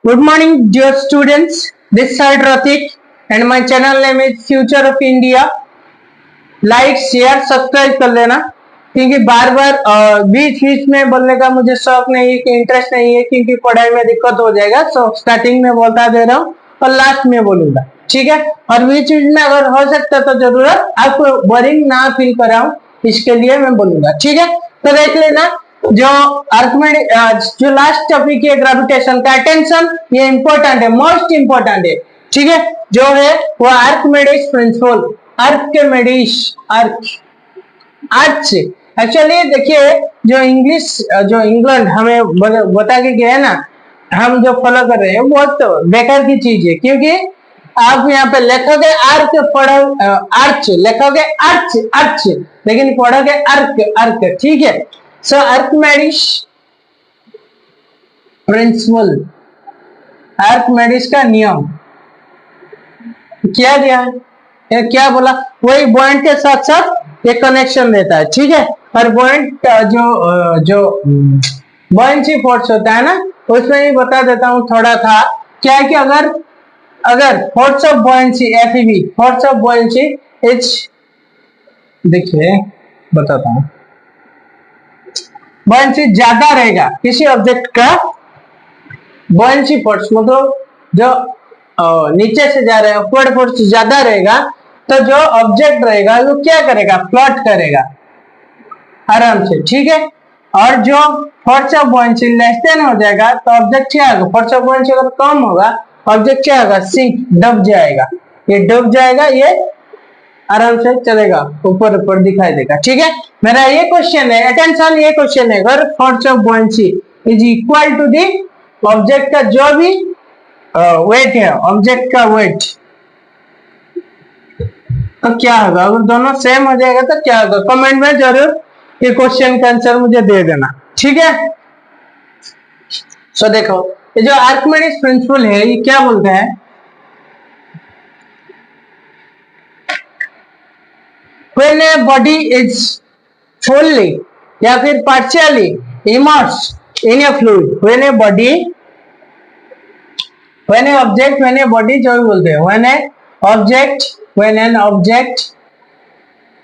Good morning, dear students. This side Ratik, and my channel name is Future of India. Like share subscribe कर लेना, क्योंकि बार बार बीच बीच में बोलने का मुझे शौक नहीं है, कि इंटरेस्ट नहीं है, क्योंकि पढ़ाई में दिक्कत हो जाएगा। सो स्टार्टिंग में बोलता दे रहा हूँ और लास्ट में बोलूंगा, ठीक है। और बीच बीच में अगर हो सकता तो जरूरत आपको बोरिंग ना फील कराऊं, इसके लिए मैं बोलूंगा, ठीक है। तो देख लेना, जो आर्किमिडीज जो लास्ट टॉपिक है ग्रेविटेशन का, अटेंशन, ये इंपॉर्टेंट है, मोस्ट इंपॉर्टेंट है, ठीक है। जो है वो आर्किमिडीज प्रिंसिपल, आर्किमिडीज अर्थ से एक्चुअली देखिए, जो इंग्लिश जो इंग्लैंड हमें बता के गया है ना, हम जो फॉलो कर रहे हैं बहुत तो बेकार की चीज है, क्योंकि आप यहाँ पे लिखोगे अर्क, पढ़ो अर्थ, लिखोगे अर्थ अर्थ, लेकिन पढ़ोगे अर्क अर्क, ठीक है। सो आर्किमिडीज प्रिंसिपल, आर्किमिडीज का नियम क्या दिया है, ये क्या बोला, वही पॉइंट के साथ साथ एक कनेक्शन देता है, ठीक है। और पॉइंट जो बॉयंसी फोर्स होता है ना, उसमें भी बता देता हूँ थोड़ा था, क्या है कि अगर force of buoyancy FEB, force of buoyancy is, देखिए बताता हूँ, बॉयंसी ज्यादा रहेगा किसी ऑब्जेक्ट का, बॉयंसी फोर्स मतलब जो नीचे से जा रहे हैं अपवर्ड फोर्स ज्यादा रहेगा, तो जो ऑब्जेक्ट रहेगा वो क्या करेगा, फ्लोट करेगा आराम से, ठीक है। और जो force of buoyancy less than हो जाएगा तो ऑब्जेक्ट क्या होगा, फोर्स ऑफ बॉयंसी अगर कम होगा ऑब्जेक्ट क्या होगा, सिंक, डूब जाएगा, ये डूब जाएगा, ये आराम से चलेगा, ऊपर ऊपर दिखाई देगा, ठीक है। मेरा ये क्वेश्चन है, अटेंशन, ये क्वेश्चन है, अगर force of buoyancy is equal to the object का जो भी वेट है, ऑब्जेक्ट का वेट, तो क्या होगा, अगर दोनों सेम हो जाएगा तो क्या होगा, कमेंट में जरूर ये क्वेश्चन का आंसर मुझे दे देना, ठीक है। सो देखो, ये जो आर्किमिडीज प्रिंसिपल है ये क्या बोलता है, when a body is fully या फिर partially immersed in a fluid, when a body, when a object, when a body जो भी बोलते हैं, when a object, when an object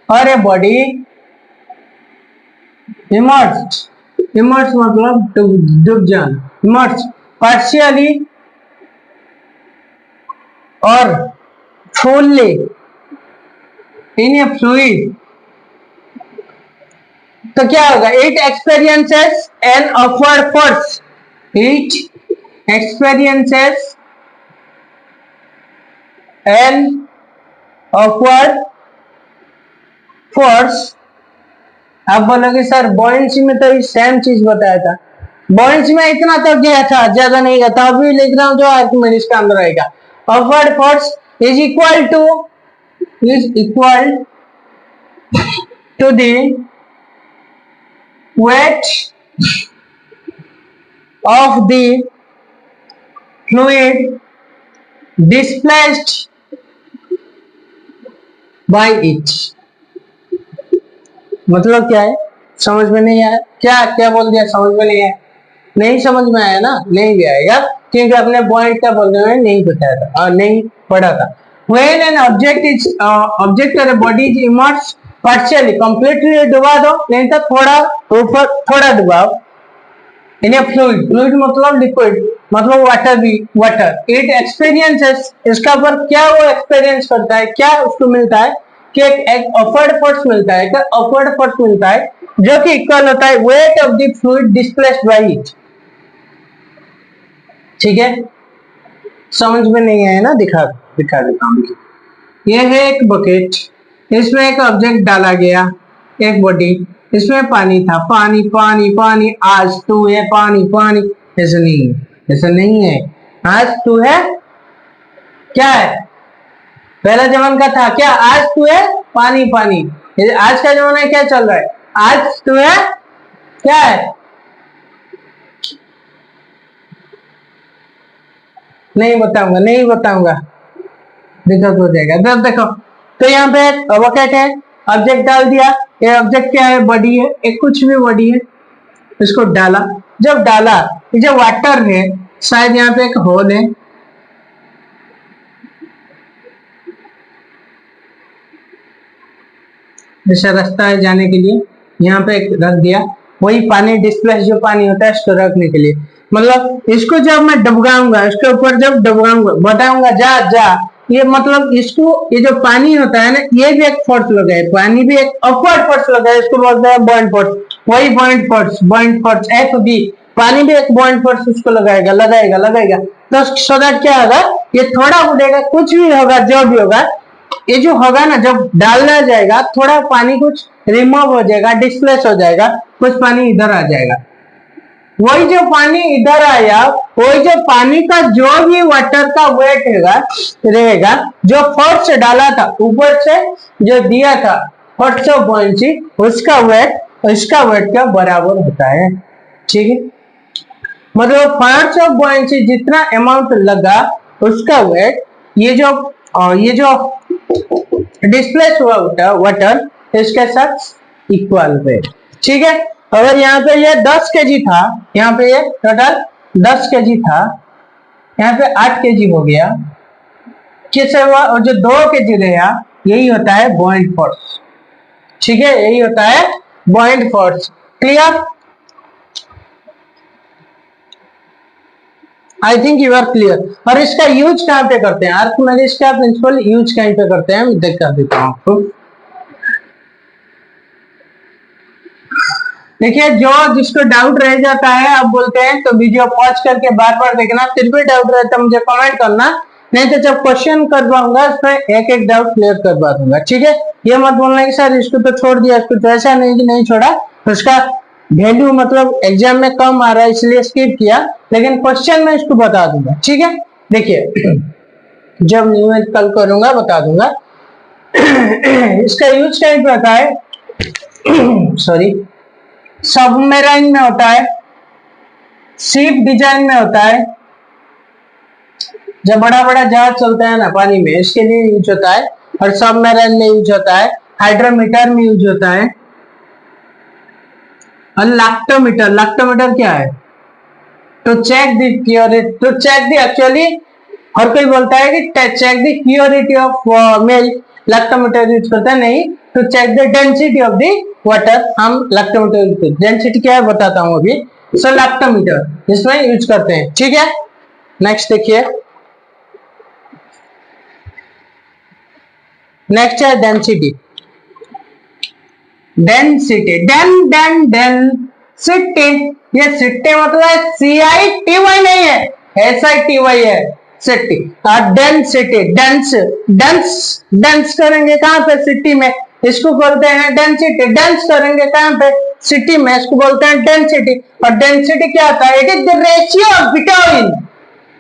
or a body immersed, immersed मतलब डूब जाना, immersed partially और fully in a fluid, तो क्या होगा, it experiences an upward force, it experiences an upward force। आप बोलोगे सर बॉयंसी में तो सेम चीज बताया था, बॉयंसी में इतना तक गया था, ज्यादा नहीं गया था, अभी लिख रहा हूं जो आर्किमिडीज का अंदर आएगा, upward force is equal to the weight of the fluid displaced by it। मतलब क्या है, समझ में नहीं आया क्या, क्या बोल दिया, समझ में नहीं आया, नहीं समझ में आया ना, नहीं भी आएगा, क्योंकि अपने पॉइंट का बोलने में नहीं बताया था और नहीं पढ़ा था। When an object or a body is immersed partially, completely डुबा दो, नहीं तो थोड़ा ऊपर थोड़ा डुबाओ, in a fluid, fluid मतलब liquid, मतलब वाटर भी, वाटर, it experiences, इसका ऊपर क्या वो एक्सपीरियंस करता है, क्या उसको मिलता है, कि एक अपवर्ड फोर्स मिलता है, अपवर्ड फोर्स मिलता है जो कि इक्वल होता है weight of the fluid displaced by it, ठीक है। समझ में नहीं आया ना, दिखा देता हूं। ये है एक बकेट, इसमें एक ऑब्जेक्ट डाला गया, एक बॉडी, इसमें पानी था, पानी पानी पानी, आज तू है पानी पानी, ऐसा नहीं है, ऐसा नहीं है, आज तू है, क्या है, पहला जमाना का था क्या, आज तू है पानी पानी, आज का जमाना क्या चल रहा है, आज तू है क्या है, नहीं बताऊंगा, दिक्कत हो जाएगा। जब देखो, तो यहाँ पे बकेट है, ऑब्जेक्ट डाल दिया, ये ऑब्जेक्ट क्या है, बॉडी है, एक कुछ भी बॉडी है, इसको डाला, जब डाला, ये जो वाटर है शायद यहाँ पे एक होल है, जैसा रास्ता है जाने के लिए, यहाँ पे एक रख दिया, वही पानी डिस्प्लेस जो पानी होता है इसको रखने के लिए। मतलब इसको जब मैं डबकाऊंगा, इसके ऊपर जब डबकाऊंगा, बताऊंगा जा जा, ये मतलब इसको, ये जो पानी होता है ना, ये भी एक फोर्स लगा है, पानी भी एक अपवर्ड फोर्स लगा है, इसको बोलते हैं बॉइंट फोर्स। वही बॉइंट फोर्स एफ बी, पानी भी एक बॉइंट फोर्स उसको लगाएगा लगाएगा लगाएगा, तो सो दैट क्या होगा, ये थोड़ा उड़ेगा, कुछ भी होगा, जो भी होगा, ये जो होगा ना, जब डालना जाएगा थोड़ा पानी कुछ रिमूव हो जाएगा, डिस्प्लेस हो जाएगा, कुछ पानी इधर आ जाएगा। वही जो पानी इधर आया, वही जो पानी का जो भी वाटर का वेट रहेगा, जो फोर्स से डाला था ऊपर से, जो दिया था फोर्स ऑफ बॉयंसी, उसका वेट क्या बराबर होता है। ठीक है, मतलब फोर्स ऑफ बॉयंसी जितना अमाउंट लगा उसका वेट, ये जो डिस्प्लेस हुआ वाटर, इसके साथ इक्वल वेट। ठीक है, अगर यहाँ पे ये 10 केजी था, यहाँ पे ये टोटल 10 केजी था, यहाँ पे 8 केजी हो गया, कैसे हुआ, और जो 2 केजी रहा, यही होता है बॉइंट फोर्स। ठीक है, यही होता है buoyant force. Clear? I think you are clear. और इसका यूज कहाँ पे करते हैं, आर्किमिडीज का प्रिंसिपल यूज कहीं पे करते हैं, मैं देख कर देता हूँ आपको। देखिए, जो जिसको डाउट रह जाता है, आप बोलते हैं तो वीडियो पॉज करके बार बार देखना, फिर भी डाउट रहता है मुझे कमेंट करना, नहीं तो जब क्वेश्चन करवाऊंगा उसमें एक एक डाउट क्लियर करवा दूंगा। ठीक है, ये मत बोलना कि सर इसको तो छोड़ दिया, इसको तो ऐसा नहीं कि नहीं छोड़ा, उसका वैल्यू मतलब एग्जाम में कम आ रहा है इसलिए स्किप किया, लेकिन क्वेश्चन में इसको बता दूंगा। ठीक है, देखिए जब न्यूमेरिकल कल करूंगा बता दूंगा। इसका यूज कहीं पे होता है, सॉरी, सबमरीन में होता है, शिप डिजाइन में होता है, जब बड़ा बड़ा जहाज चलता है ना पानी में, इसके लिए यूज होता है, और सबमरीन में यूज होता है, हाइड्रोमीटर में यूज होता है, और लैक्टोमीटर क्या है, to check the purity, to check the actually, हर कोई बोलता है कि check the purity of milk, lactometer use करता है, नहीं, to check the density of the water, हम लैक्टोमीटर, डेंसिटी क्या है बताता हूं अभी। सो लैक्टोमीटर इसमें यूज करते हैं। ठीक है, नेक्स्ट देखिए, नेक्स्ट है डेंसिटी। डेंसिटी, ये सिटी मतलब CITY नहीं है, SITY है, सिटी। और डेंसिटी, डेंस करेंगे कहां पे, सिटी में, इसको बोलते हैं डेंसिटी। डेंस करेंगे कहां पे, सिटी में, इसको बोलते हैं डेंसिटी। और डेंसिटी क्या होता है, it is the ratio between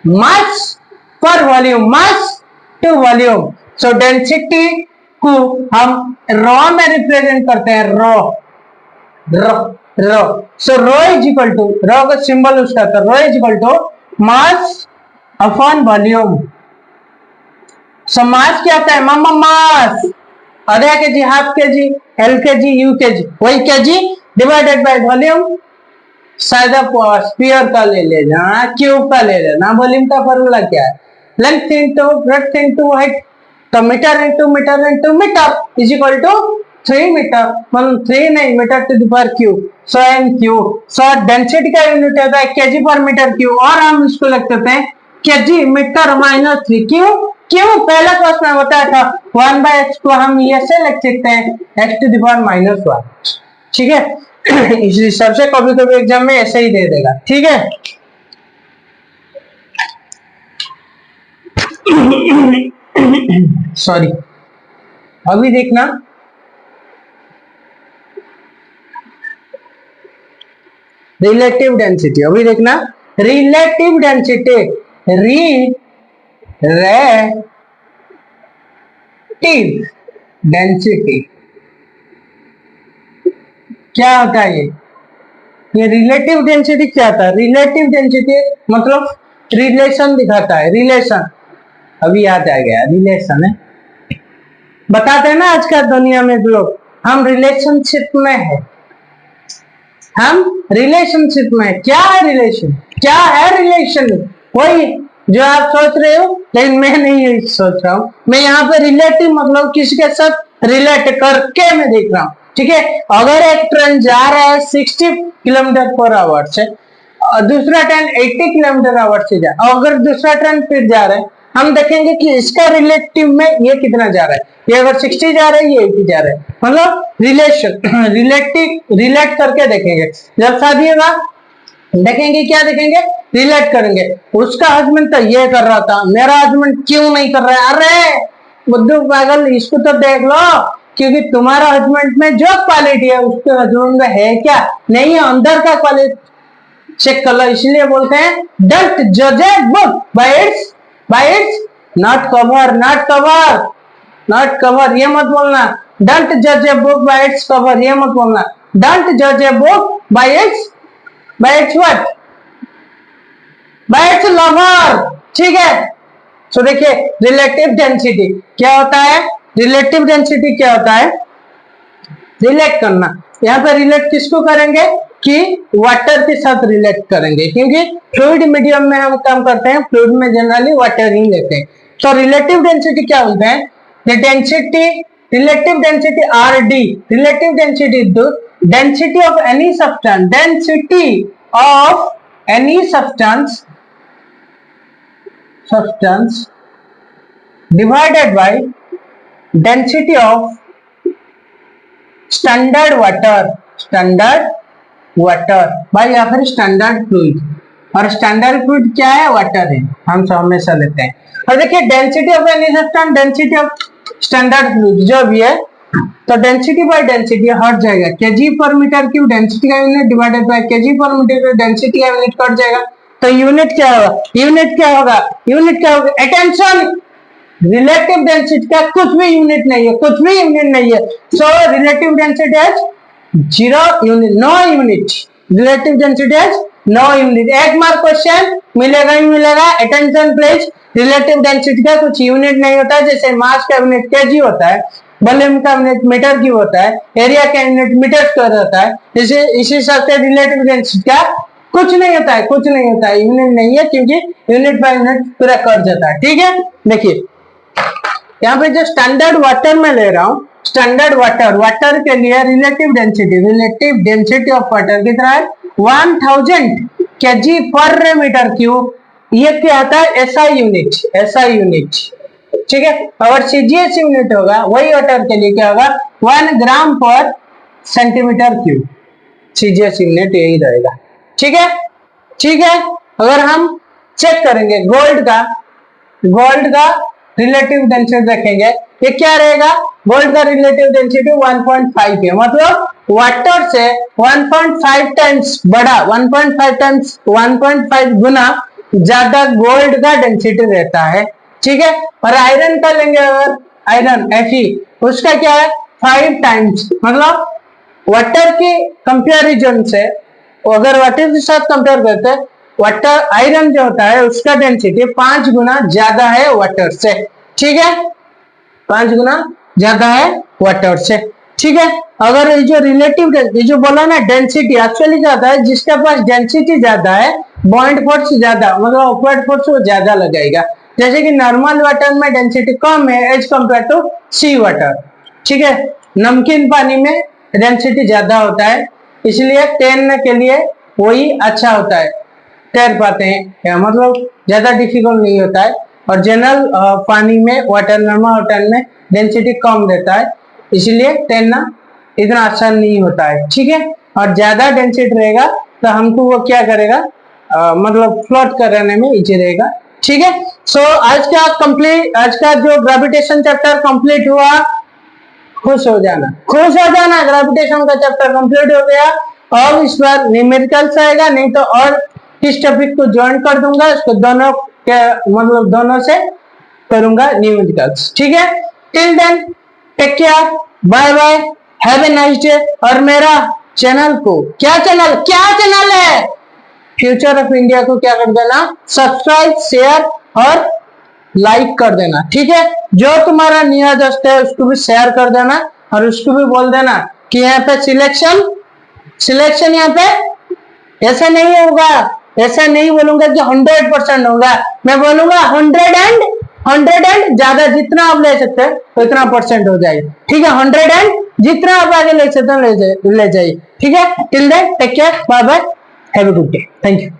mass per volume, mass to volume. So density को हम रॉ में रिप्रेजेंट करते हैं, rho. So rho is equal to, rho का सिंबल उसका था, rho is equal to mass upon volume. So mass क्या होता है, मास, आधा KG, half KG, LKG, UKG, वही केजी डिवाइडेड बाय वॉल्यूम। शायद आप स्फीयर का ले लेना, क्यूब का ले लेना, वॉल्यूम का फॉर्मूला क्या है, length into breadth into height, तो metre into metre is equal to 3 metre, मतलब 3 नहीं, metre to the power cube, so N cube. So density का यूनिट होता है केजी पर मीटर क्यूब, और हम इसको लिख देते हैं केजी मीटर माइनस 3। क्यों पहला क्वेश्चन बताया था 1/x को हम ऐसे लिख सकते हैं x टू द पावर -1। ठीक है, इस हिसाब से कभी कभी एग्जाम में ऐसे ही दे देगा। ठीक है, सॉरी, अभी देखना, रिलेटिव डेंसिटी, अभी देखना, रिलेटिव डेंसिटी, रिलेटिव डेंसिटी क्या होता है, ये रिलेटिव डेंसिटी क्या होता है, रिलेटिव डेंसिटी मतलब रिलेशन दिखाता है, रिलेशन, अभी याद आ गया, रिलेशन है, बताते हैं ना आज का दुनिया में लोग, हम रिलेशनशिप में है, हम रिलेशनशिप में, क्या है रिलेशन, क्या है रिलेशन, वही जो आप सोच रहे हो, लेकिन मैं नहीं सोच रहा हूं। मैं यहाँ पे रिलेटिव मतलब किसी के साथ रिलेट करके मैं देख रहा हूँ, ठीक है। अगर एक ट्रेन जा रहा है 60 किलोमीटर पर आवर से, दूसरा ट्रेन 80 किलोमीटर आवर से जा, अगर दूसरा ट्रेन फिर जा रहा है, हम देखेंगे कि इसका रिलेटिव में ये कितना जा रहा है, ये अगर 60 जा रहा है, ये 80 जा रहा है, मतलब रिलेशन रिलेट करके देखेंगे। जब शादी होगा देखेंगे, क्या देखेंगे, रिलेट करेंगे। उसका हस्बैंड तो ये कर रहा था, मेरा हस्बैंड क्यों नहीं कर रहा है, अरे बुद्धू पागल, इसको तो देख लो, क्योंकि तुम्हारा हस्बैंड में जो क्वालिटी है उसके हस्बैंड में है क्या, नहीं है, अंदर का क्वालिटी चेक कर लो। इसलिए बोलते हैं डोंट जज a book by it's not cover, not cover, not cover, ये मत बोलना। डोंट जज a book by its cover, ये मत बोलना। डोंट जज a book by it's what, bye it's lover, ठीक है। तो देखिए रिलेटिव डेंसिटी क्या होता है, रिलेटिव डेंसिटी क्या होता है, रिलेट करना। यहाँ पे रिलेट किसको करेंगे कि वाटर के साथ रिलेट करेंगे, क्योंकि फ्लूइड मीडियम में हम काम करते हैं, फ्लूइड में जनरली वाटर ही लेते हैं। तो रिलेटिव डेंसिटी क्या बोलते हैं, the density, relative density RD, relative density density of any substance, density of any substance divided by density of standard water भाई, या फिर स्टैंडर्ड फ्लूइड। और स्टैंडर्ड फ्लूइड क्या है, वाटर है, हम सब हमेशा लेते हैं। और देखिए density of any substance, density of standard fluid जो भी है, तो डेंसिटी बाय डेंसिटी हट जाएगा, केजी पर मीटर क्यूब डेंसिटी का यूनिट डिवाइडेड बाय केजी पर मीटर डेंसिटी का यूनिट कट जाएगा। तो यूनिट क्या होगा, यूनिट क्या होगा, यूनिट क्या होगा, अटेंशन, रिलेटिव डेंसिटी का कुछ भी यूनिट नहीं है, कुछ भी यूनिट नहीं है। सो रिलेटिव डेंसिटी है 0 unit, no unit, relative density है नो यूनिट। एक मार्क क्वेश्चन मिलेगा ही मिलेगा, अटेंशन प्लीज। रिलेटिव डेंसिटी का कुछ यूनिट नहीं होता है, जैसे मास का यूनिट केजी होता है, वॉल्यूम का यूनिट मीटर क्यूब होता है, एरिया का यूनिट मीटर स्क्वायर होता है, इसी हिसाब से रिलेटिव डेंसिटी का कुछ नहीं होता है, कुछ नहीं होता है, यूनिट नहीं है, क्योंकि यूनिट बाय यूनिट पूरा कट जाता है, ठीक है। देखिए यहाँ पे जो स्टैंडर्ड वाटर में ले रहा हूँ, स्टैंडर्ड वाटर के लिए रिलेटिव डेंसिटी ऑफ वाटर कितना है, 1000 kg पर मीटर क्यूब। ये क्या आता है, SI यूनिट, ठीक है। अगर CGS यूनिट होगा, वही वाटर के लिए क्या होगा, 1 ग्राम पर सेंटीमीटर क्यूब, CGS यूनिट यही रहेगा, ठीक है, ठीक है। अगर हम चेक करेंगे गोल्ड का रिलेटिव डेंसिटी रखेंगे, ये क्या रहेगा, गोल्ड का रिलेटिव डेंसिटी 1.5 है, मतलब वाटर से 1.5 टाइम्स बड़ा, 1.5 गुना ज्यादा गोल्ड का डेंसिटी रहता है, ठीक है। और आयरन का लेंगे, अगर आयरन Fe, उसका क्या है 5 टाइम्स, मतलब वाटर के कंपैरिजन से, अगर वाटर के साथ कंपेयर करते हैं, वाटर आयरन जो होता है उसका डेंसिटी 5 गुना ज्यादा है वाटर से, ठीक है, 5 गुना ज्यादा है वाटर से, ठीक है। अगर ये जो रिलेटिव, ये जो बोला ना डेंसिटी, एक्चुअली क्या होता है, जिसके पास डेंसिटी ज्यादा है, बॉइंट फोर्स ज्यादा, मतलब अपवर्ड फोर्स वो ज्यादा लगाएगा। जैसे कि नॉर्मल वाटर में डेंसिटी कम है as compare to sea water, ठीक है। नमकीन पानी में डेंसिटी ज्यादा होता है, इसलिए तैरने के लिए वही अच्छा होता है, तैर पाते हैं, मतलब ज्यादा डिफिकल्ट नहीं होता है। और जनरल पानी में वाटर, नॉर्मल वाटर में डेंसिटी कम रहता है, इसलिए तैरना इतना आसान नहीं होता है, ठीक है। और ज्यादा डेंसिटी रहेगा तो हमको वो क्या करेगा, मतलब फ्लोट करने में इजी रहेगा, ठीक है। सो आज का जो ग्रेविटेशन चैप्टर कंप्लीट हुआ, खुश हो जाना, ग्रेविटेशन का चैप्टर कंप्लीट हो गया। अब इस बार न्यूमेरिकल्स आएगा, नहीं तो और इस टॉपिक को ज्वाइन कर दूंगा, इसको दोनों के मतलब दोनों से करूंगा न्यूमेरिकल्स, ठीक है। Till then take care, bye bye, have a nice day. और मेरा चैनल को, क्या चैनल है, फ्यूचर ऑफ इंडिया को क्या कर देना, सब्सक्राइब, शेयर और लाइक कर देना, ठीक है। जो तुम्हारा नया दोस्त है उसको भी शेयर कर देना, और उसको भी बोल देना कि यहाँ पे सिलेक्शन सिलेक्शन यहाँ पे ऐसा नहीं होगा, ऐसा नहीं बोलूंगा कि 100% होगा, मैं बोलूंगा 100 एंड ज्यादा जितना आप ले सकते हैं तो इतना परसेंट हो जाएगा, ठीक है। 100 एंड जितना आप आगे ले सकते हैं ले जाइए, ठीक है। Till then take care, bye bye, have a good day, thank you.